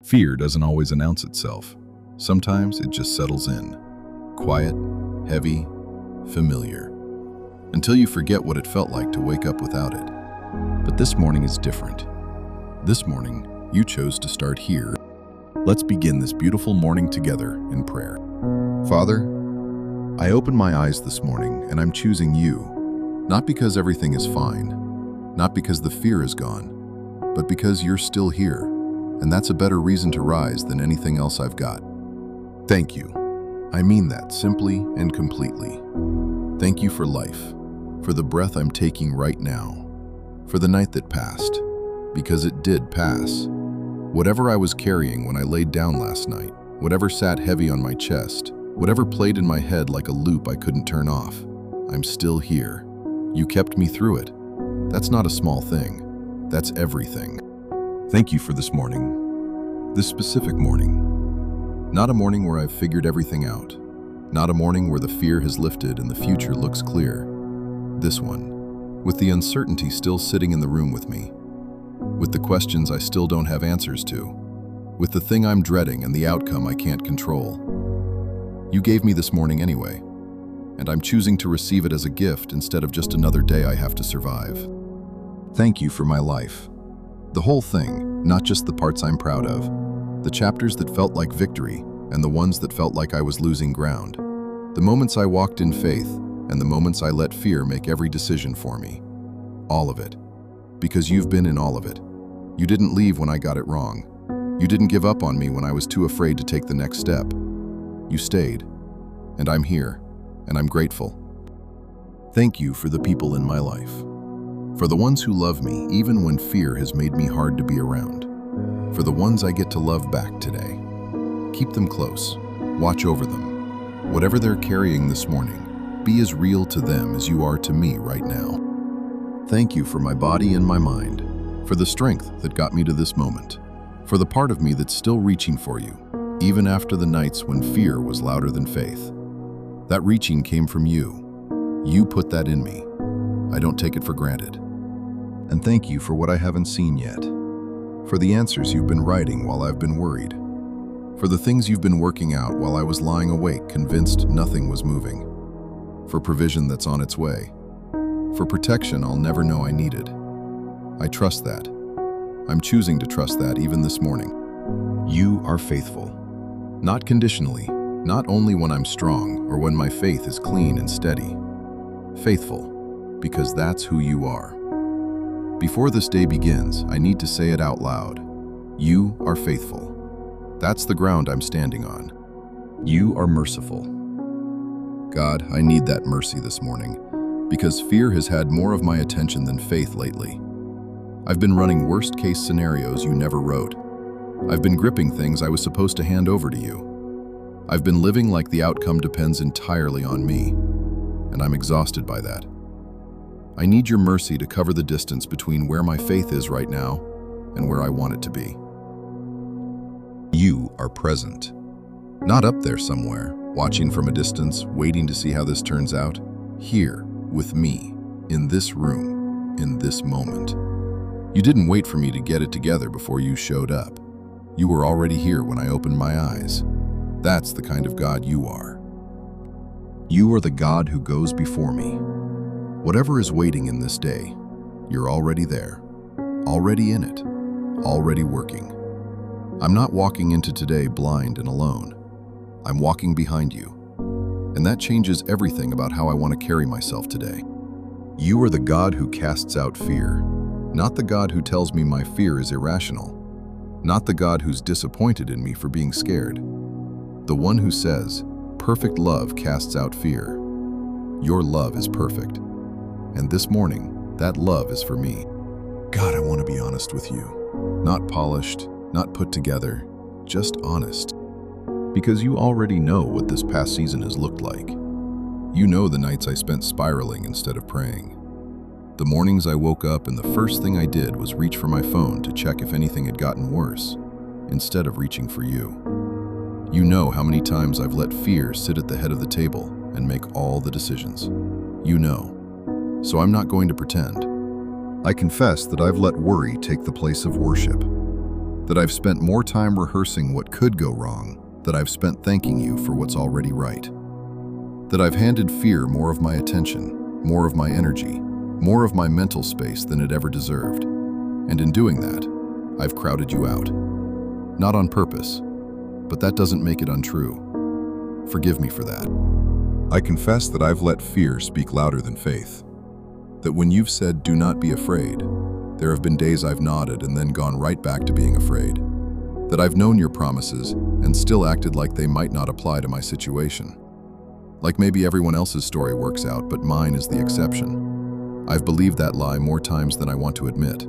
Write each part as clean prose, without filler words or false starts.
Fear doesn't always announce itself. Sometimes it just settles in. Quiet, heavy, familiar. Until you forget what it felt like to wake up without it. But this morning is different. This morning, you chose to start here. Let's begin this beautiful morning together in prayer. Father, I open my eyes this morning and I'm choosing you, not because everything is fine, not because the fear is gone, but because you're still here, and that's a better reason to rise than anything else I've got. Thank you. I mean that simply and completely. Thank you for life, for the breath I'm taking right now, for the night that passed, because it did pass. Whatever I was carrying when I laid down last night, whatever sat heavy on my chest, whatever played in my head like a loop I couldn't turn off, I'm still here. You kept me through it. That's not a small thing. That's everything. Thank you for this morning. This specific morning. Not a morning where I've figured everything out. Not a morning where the fear has lifted and the future looks clear. This one, with the uncertainty still sitting in the room with me. With the questions I still don't have answers to. With the thing I'm dreading and the outcome I can't control. You gave me this morning anyway, and I'm choosing to receive it as a gift instead of just another day I have to survive. Thank you for my life. The whole thing, not just the parts I'm proud of, the chapters that felt like victory and the ones that felt like I was losing ground, the moments I walked in faith and the moments I let fear make every decision for me. All of it. Because you've been in all of it. You didn't leave when I got it wrong. You didn't give up on me when I was too afraid to take the next step. You stayed, and I'm here, and I'm grateful. Thank you for the people in my life. For the ones who love me even when fear has made me hard to be around. For the ones I get to love back today. Keep them close. Watch over them. Whatever they're carrying this morning, be as real to them as you are to me right now. Thank you for my body and my mind, for the strength that got me to this moment, for the part of me that's still reaching for you, even after the nights when fear was louder than faith. That reaching came from you. You put that in me. I don't take it for granted. And thank you for what I haven't seen yet, for the answers you've been writing while I've been worried, for the things you've been working out while I was lying awake convinced nothing was moving, for provision that's on its way, for protection I'll never know I needed. I trust that. I'm choosing to trust that even this morning. You are faithful. Not conditionally, not only when I'm strong or when my faith is clean and steady. Faithful, because that's who you are. Before this day begins, I need to say it out loud. You are faithful. That's the ground I'm standing on. You are merciful. God, I need that mercy this morning, because fear has had more of my attention than faith lately. I've been running worst-case scenarios you never wrote. I've been gripping things I was supposed to hand over to you. I've been living like the outcome depends entirely on me, and I'm exhausted by that. I need your mercy to cover the distance between where my faith is right now and where I want it to be. You are present. Not up there somewhere, watching from a distance, waiting to see how this turns out. Here, with me, in this room, in this moment. You didn't wait for me to get it together before you showed up. You were already here when I opened my eyes. That's the kind of God you are. You are the God who goes before me. Whatever is waiting in this day, you're already there, already in it, already working. I'm not walking into today blind and alone. I'm walking behind you. And that changes everything about how I want to carry myself today. You are the God who casts out fear, not the God who tells me my fear is irrational, not the God who's disappointed in me for being scared. The one who says, perfect love casts out fear. Your love is perfect. And this morning, that love is for me. God, I want to be honest with you. Not polished, not put together, just honest. Because you already know what this past season has looked like. You know the nights I spent spiraling instead of praying. The mornings I woke up and the first thing I did was reach for my phone to check if anything had gotten worse, instead of reaching for you. You know how many times I've let fear sit at the head of the table and make all the decisions. You know. So I'm not going to pretend. I confess that I've let worry take the place of worship. that I've spent more time rehearsing what could go wrong than I've spent thanking you for what's already right. That I've handed fear more of my attention, more of my energy, more of my mental space than it ever deserved. And in doing that, I've crowded you out. Not on purpose, but that doesn't make it untrue. Forgive me for that. I confess that I've let fear speak louder than faith. That when you've said, "Do not be afraid," there have been days I've nodded and then gone right back to being afraid. That I've known your promises and still acted like they might not apply to my situation. Like maybe everyone else's story works out, but mine is the exception. I've believed that lie more times than I want to admit.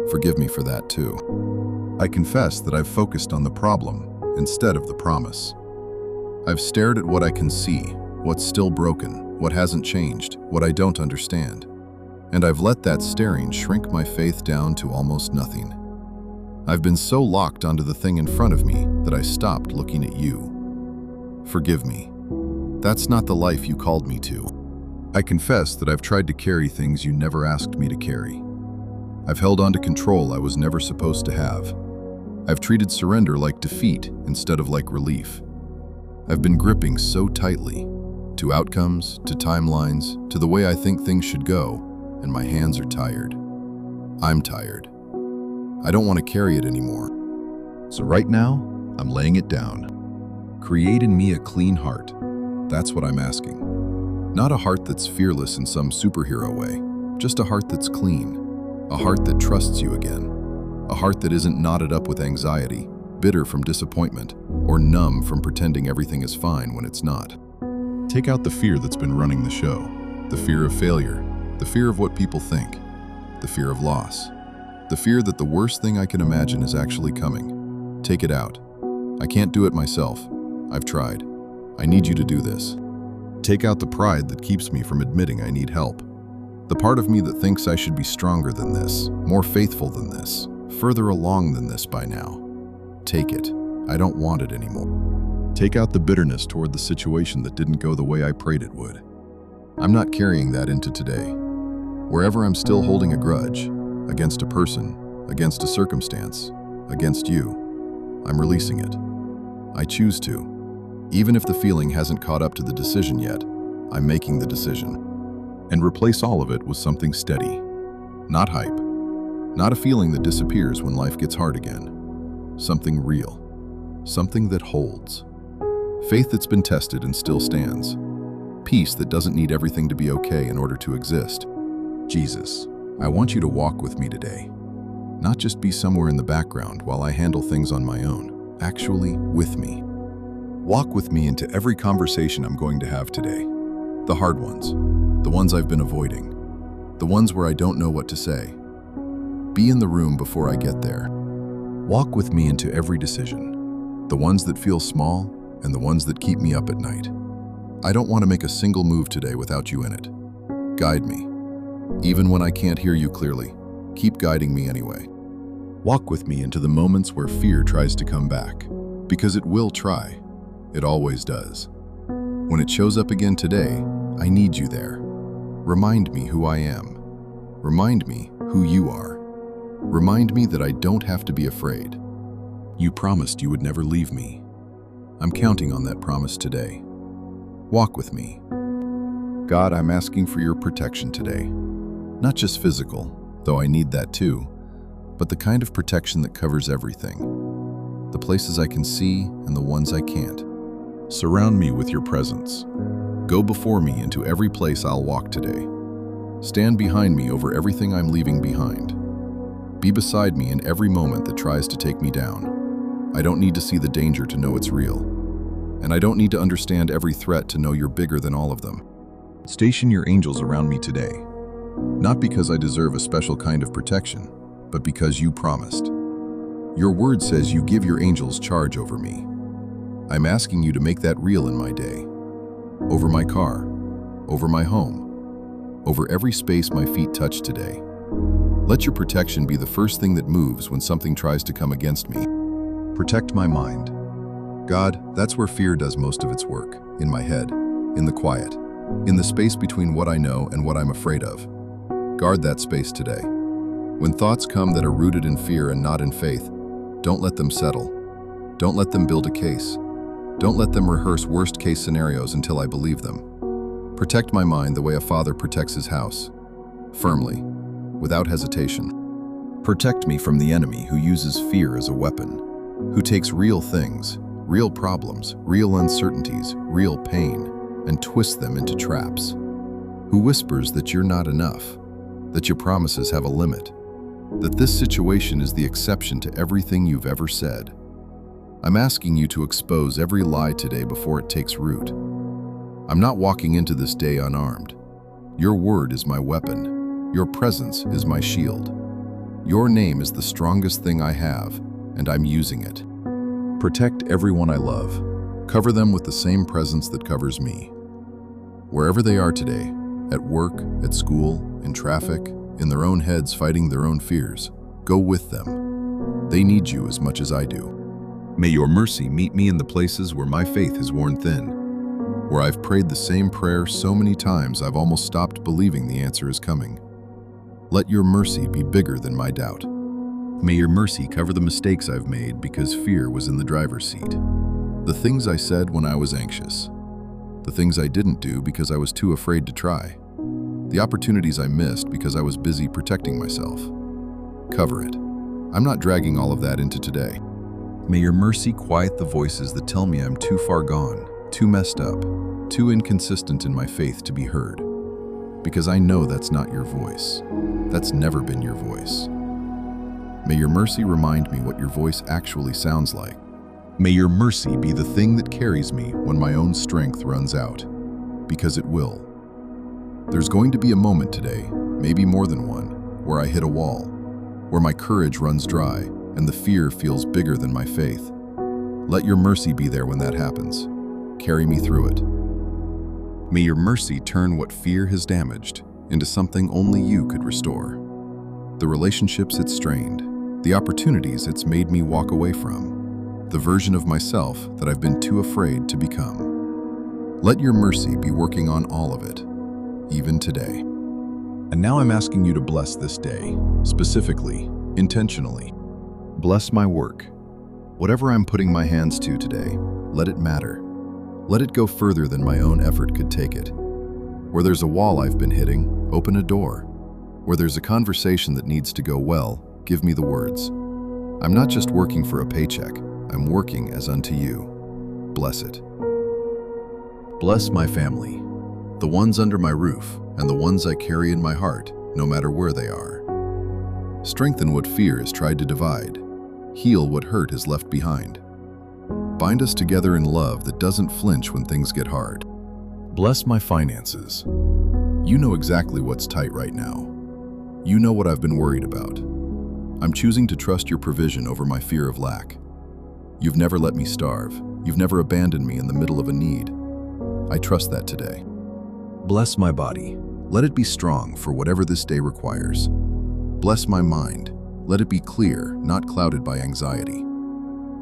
Forgive me for that too. I confess that I've focused on the problem instead of the promise. I've stared at what I can see, what's still broken, what hasn't changed, what I don't understand. And I've let that staring shrink my faith down to almost nothing. I've been so locked onto the thing in front of me that I stopped looking at you. Forgive me. That's not the life you called me to. I confess that I've tried to carry things you never asked me to carry. I've held on to control I was never supposed to have. I've treated surrender like defeat instead of like relief. I've been gripping so tightly, to outcomes, to timelines, to the way I think things should go, and my hands are tired. I'm tired. I don't want to carry it anymore. So right now, I'm laying it down. Create in me a clean heart. That's what I'm asking. Not a heart that's fearless in some superhero way, just a heart that's clean. A heart that trusts you again. A heart that isn't knotted up with anxiety, bitter from disappointment, or numb from pretending everything is fine when it's not. Take out the fear that's been running the show. The fear of failure, the fear of what people think, the fear of loss, the fear that the worst thing I can imagine is actually coming. Take it out. I can't do it myself. I've tried. I need you to do this. Take out the pride that keeps me from admitting I need help. The part of me that thinks I should be stronger than this, more faithful than this, further along than this by now. Take it. I don't want it anymore. Take out the bitterness toward the situation that didn't go the way I prayed it would. I'm not carrying that into today. Wherever I'm still holding a grudge, against a person, against a circumstance, against you, I'm releasing it. I choose to. Even if the feeling hasn't caught up to the decision yet, I'm making the decision. And replace all of it with something steady. Not hype. Not a feeling that disappears when life gets hard again. Something real. Something that holds. Faith that's been tested and still stands. Peace that doesn't need everything to be okay in order to exist. Jesus, I want you to walk with me today. Not just be somewhere in the background while I handle things on my own. Actually, with me. Walk with me into every conversation I'm going to have today. The hard ones. The ones I've been avoiding. The ones where I don't know what to say. Be in the room before I get there. Walk with me into every decision. The ones that feel small and the ones that keep me up at night. I don't want to make a single move today without you in it. Guide me. Even when I can't hear you clearly, keep guiding me anyway. Walk with me into the moments where fear tries to come back. Because it will try. It always does. When it shows up again today, I need you there. Remind me who I am. Remind me who you are. Remind me that I don't have to be afraid. You promised you would never leave me. I'm counting on that promise today. Walk with me. God, I'm asking for your protection today. Not just physical, though I need that too, but the kind of protection that covers everything. The places I can see and the ones I can't. Surround me with your presence. Go before me into every place I'll walk today. Stand behind me over everything I'm leaving behind. Be beside me in every moment that tries to take me down. I don't need to see the danger to know it's real. And I don't need to understand every threat to know you're bigger than all of them. Station your angels around me today. Not because I deserve a special kind of protection, but because you promised. Your word says you give your angels charge over me. I'm asking you to make that real in my day. Over my car, over my home, over every space my feet touch today. Let your protection be the first thing that moves when something tries to come against me. Protect my mind. God, that's where fear does most of its work, in my head, in the quiet, in the space between what I know and what I'm afraid of. Guard that space today. When thoughts come that are rooted in fear and not in faith, Don't let them settle. Don't let them build a case. Don't let them rehearse worst-case scenarios until I believe them. Protect my mind the way a father protects his house, firmly, without hesitation. Protect me from the enemy who uses fear as a weapon, who takes real things, real problems, real uncertainties, real pain, and twists them into traps, who whispers that you're not enough, that your promises have a limit, that this situation is the exception to everything you've ever said. I'm asking you to expose every lie today before it takes root. I'm not walking into this day unarmed. Your word is my weapon. Your presence is my shield. Your name is the strongest thing I have, and I'm using it. Protect everyone I love. Cover them with the same presence that covers me. Wherever they are today, at work, at school, in traffic, in their own heads fighting their own fears, go with them. They need you as much as I do. May your mercy meet me in the places where my faith has worn thin, where I've prayed the same prayer so many times I've almost stopped believing the answer is coming. Let your mercy be bigger than my doubt. May your mercy cover the mistakes I've made because fear was in the driver's seat. The things I said when I was anxious. The things I didn't do because I was too afraid to try. The opportunities I missed because I was busy protecting myself. Cover it. I'm not dragging all of that into today. May your mercy quiet the voices that tell me I'm too far gone, too messed up, too inconsistent in my faith to be heard. Because I know that's not your voice. That's never been your voice. May your mercy remind me what your voice actually sounds like. May your mercy be the thing that carries me when my own strength runs out. Because it will. There's going to be a moment today, maybe more than one, where I hit a wall, where my courage runs dry, and the fear feels bigger than my faith. Let your mercy be there when that happens. Carry me through it. May your mercy turn what fear has damaged into something only you could restore. The relationships it's strained, the opportunities it's made me walk away from, the version of myself that I've been too afraid to become. Let your mercy be working on all of it, even today. And now I'm asking you to bless this day, specifically, intentionally. Bless my work. Whatever I'm putting my hands to today, let it matter. Let it go further than my own effort could take it. Where there's a wall I've been hitting, open a door. Where there's a conversation that needs to go well, give me the words. I'm not just working for a paycheck, I'm working as unto you. Bless it. Bless my family, the ones under my roof and the ones I carry in my heart, no matter where they are. Strengthen what fear has tried to divide. Heal what hurt has left behind. Bind us together in love that doesn't flinch when things get hard. Bless my finances. You know exactly what's tight right now. You know what I've been worried about. I'm choosing to trust your provision over my fear of lack. You've never let me starve. You've never abandoned me in the middle of a need. I trust that today. Bless my body. Let it be strong for whatever this day requires. Bless my mind. Let it be clear, not clouded by anxiety.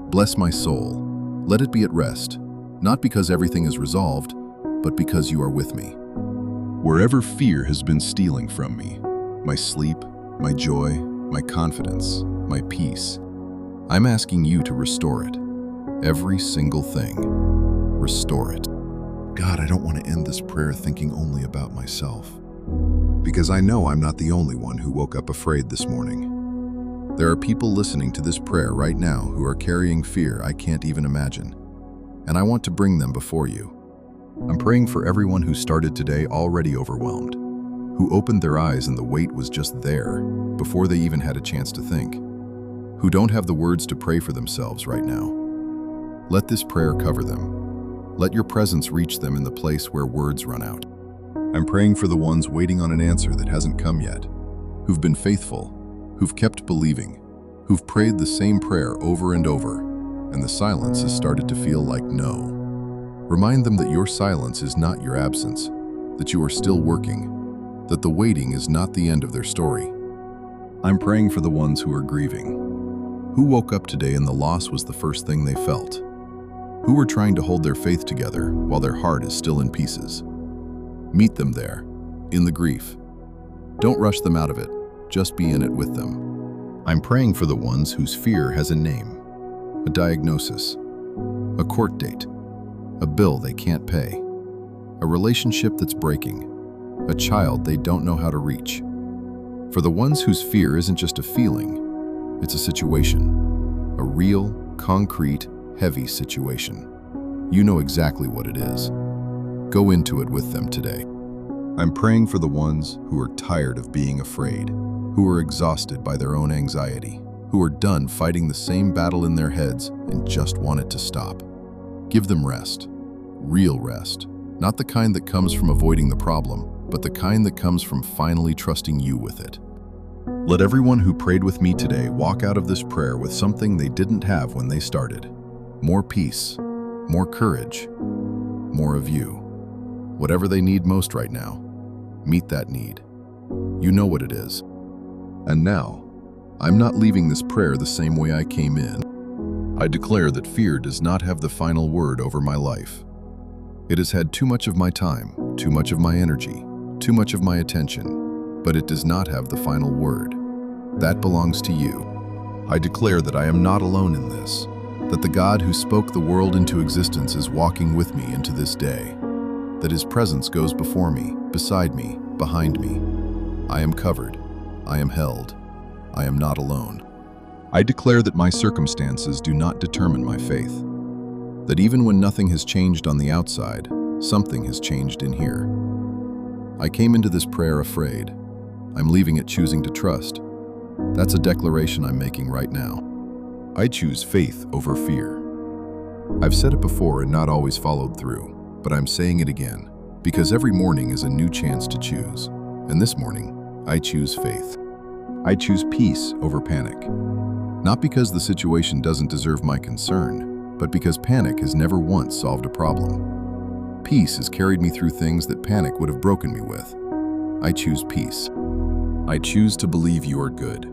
Bless my soul. Let it be at rest, not because everything is resolved, but because you are with me. Wherever fear has been stealing from me, my sleep, my joy, my confidence, my peace, I'm asking you to restore it. Every single thing. Restore it. God, I don't want to end this prayer thinking only about myself, because I know I'm not the only one who woke up afraid this morning. There are people listening to this prayer right now who are carrying fear I can't even imagine, and I want to bring them before you. I'm praying for everyone who started today already overwhelmed, who opened their eyes and the weight was just there before they even had a chance to think, who don't have the words to pray for themselves right now. Let this prayer cover them. Let your presence reach them in the place where words run out. I'm praying for the ones waiting on an answer that hasn't come yet, who've been faithful, who've kept believing, who've prayed the same prayer over and over, and the silence has started to feel like no. Remind them that your silence is not your absence, that you are still working, that the waiting is not the end of their story. I'm praying for the ones who are grieving, who woke up today and the loss was the first thing they felt, who are trying to hold their faith together while their heart is still in pieces. Meet them there, in the grief. Don't rush them out of it, just be in it with them. I'm praying for the ones whose fear has a name, a diagnosis, a court date, a bill they can't pay, a relationship that's breaking, a child they don't know how to reach. For the ones whose fear isn't just a feeling, it's a situation, a real, concrete, heavy situation. You know exactly what it is. Go into it with them today. I'm praying for the ones who are tired of being afraid, who are exhausted by their own anxiety, who are done fighting the same battle in their heads and just want it to stop. Give them rest, real rest, not the kind that comes from avoiding the problem, but the kind that comes from finally trusting you with it. Let everyone who prayed with me today walk out of this prayer with something they didn't have when they started. More peace, more courage, more of you. Whatever they need most right now, meet that need. You know what it is. And now, I'm not leaving this prayer the same way I came in. I declare that fear does not have the final word over my life. It has had too much of my time, too much of my energy, too much of my attention, but it does not have the final word. That belongs to you. I declare that I am not alone in this, that the God who spoke the world into existence is walking with me into this day, that His presence goes before me, beside me, behind me. I am covered. I am held. I am not alone. I declare that my circumstances do not determine my faith, that even when nothing has changed on the outside, something has changed in here. I came into this prayer afraid. I'm leaving it choosing to trust. That's a declaration I'm making right now. I choose faith over fear. I've said it before and not always followed through, but I'm saying it again, because every morning is a new chance to choose. And this morning, I choose faith. I choose peace over panic. Not because the situation doesn't deserve my concern, but because panic has never once solved a problem. Peace has carried me through things that panic would have broken me with. I choose peace. I choose to believe you are good,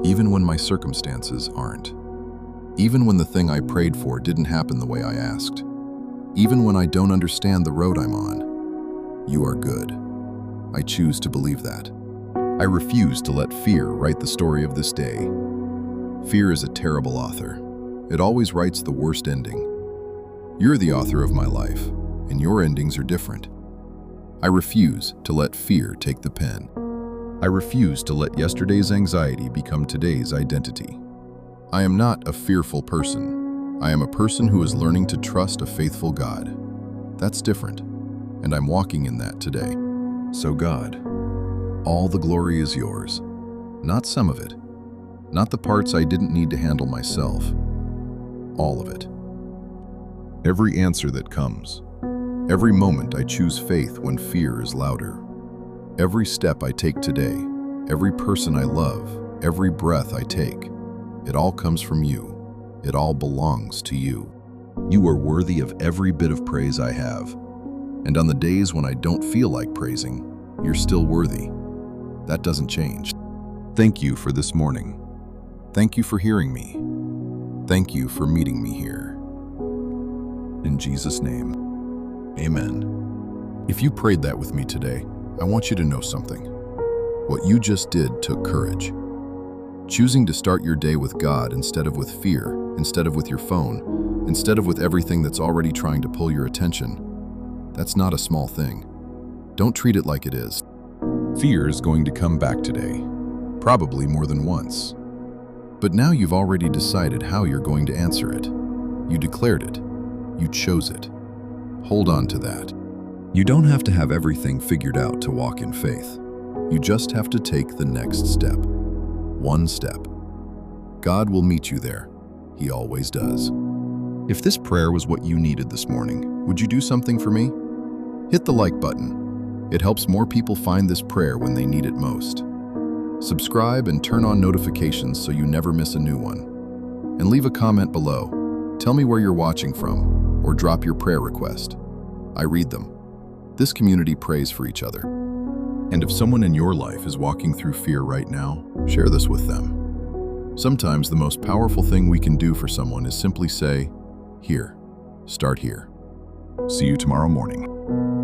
even when my circumstances aren't. Even when the thing I prayed for didn't happen the way I asked. Even when I don't understand the road I'm on. You are good. I choose to believe that. I refuse to let fear write the story of this day. Fear is a terrible author. It always writes the worst ending. You're the author of my life, and your endings are different. I refuse to let fear take the pen. I refuse to let yesterday's anxiety become today's identity. I am not a fearful person. I am a person who is learning to trust a faithful God. That's different, and I'm walking in that today. So God, all the glory is yours. Not some of it. Not the parts I didn't need to handle myself. All of it. Every answer that comes. Every moment I choose faith when fear is louder. Every step I take today, every person I love, every breath I take, it all comes from you. It all belongs to you. You are worthy of every bit of praise I have. And on the days when I don't feel like praising, you're still worthy. That doesn't change. Thank you for this morning. Thank you for hearing me. Thank you for meeting me here. In Jesus' name, amen. If you prayed that with me today, I want you to know something. What you just did took courage. Choosing to start your day with God instead of with fear, instead of with your phone, instead of with everything that's already trying to pull your attention, that's not a small thing. Don't treat it like it is. Fear is going to come back today, probably more than once. But now you've already decided how you're going to answer it. You declared it. You chose it. Hold on to that. You don't have to have everything figured out to walk in faith. You just have to take the next step. One step. God will meet you there. He always does. If this prayer was what you needed this morning, would you do something for me? Hit the like button. It helps more people find this prayer when they need it most. Subscribe and turn on notifications so you never miss a new one. And leave a comment below. Tell me where you're watching from, or drop your prayer request. I read them. This community prays for each other. And if someone in your life is walking through fear right now, share this with them. Sometimes the most powerful thing we can do for someone is simply say, "Here, start here." See you tomorrow morning.